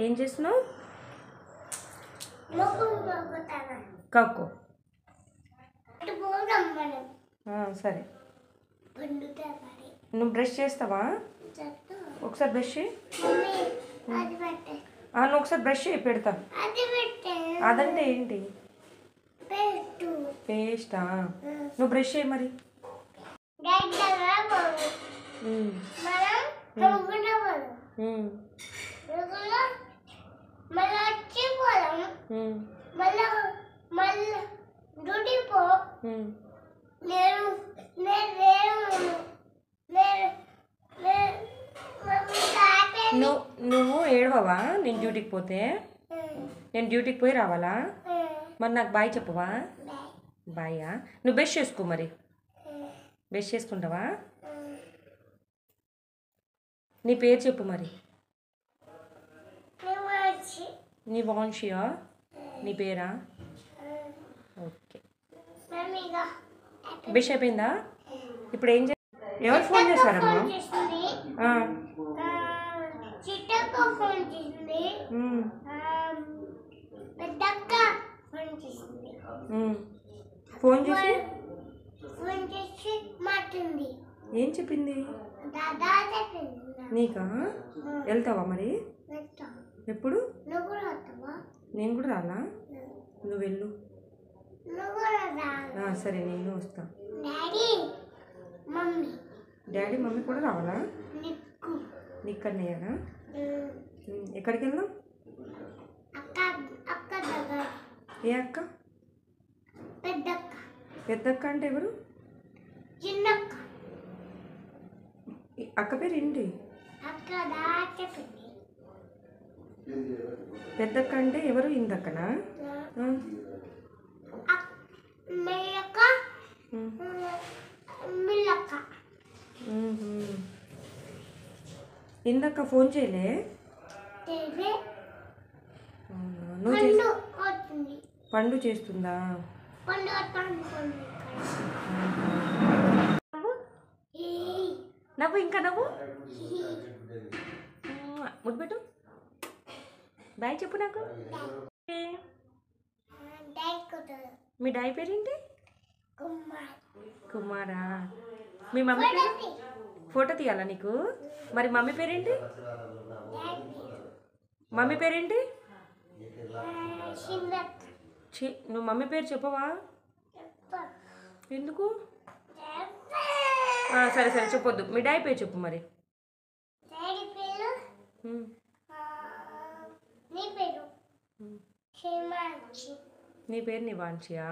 ఏం చేస్తున్నావు? కక్కు. సరే, నువ్వు బ్రష్ చేస్తావా? ఒకసారి బ్రష్ చేయి. నువ్వు ఒకసారి బ్రష్ చేయి, పెడతా. అదంటే ఏంటి? పేస్టా? నువ్వు బ్రష్ చేయి మరి. నువ్వు ఏడవవా నేను డ్యూటీకి పోతే? నేను డ్యూటీకి పోయి రావాలా? మరి నాకు బాయ్ చెప్పవా? బాయా? నువ్వు బ్రష్ చేసుకో మరి. బ్రష్ చేసుకుంటావా? నీ పేరు చెప్పు మరి. నీ వాన్షియా? నీ పేరా? ఓకే. బ్రష్ అయిపోయిందా? ఇప్పుడు ఏం ఎవరు ఫోన్ చేస్తారమ్మా? ఫోన్ చేసి ఏం చెప్పింది నీకా? వెళ్తావా మరి? ఎప్పుడు? నేను కూడా రాలా? నువ్వు వెళ్ళు. సరే, నేను వస్తా. డాడీ మమ్మీ కూడా రావాలా? నీకన్నయ్యారా? ఎక్కడికి వెళ్దాం? ఏ అక్క? పెద్దక్క అంటే ఎవరు? అక్క పేరు ఏంటి? పెద్దక్క అంటే ఎవరు? ఇందక్కనా? ఇందక్క ఫోన్ చేయలే? పండు చేస్తుందా? నవ్వు, ఇంకా నవ్వు. ముద్దు పెట్టు. బాయ్ చెప్పు నాకు. మీ డాడీ పేరేంటి? కుమారా? మీ మమ్మీ పేరు? ఫోటో తీయాలా నీకు? మరి మమ్మీ పేరేంటి? మమ్మీ పేరేంటి? నువ్వు మమ్మీ పేరు చెప్పవా? ఎందుకు? సరే సరే, చెప్పొద్దు. మీ డాడీ పేరు చెప్పు మరి. నీ పేరు నివాన్షియా?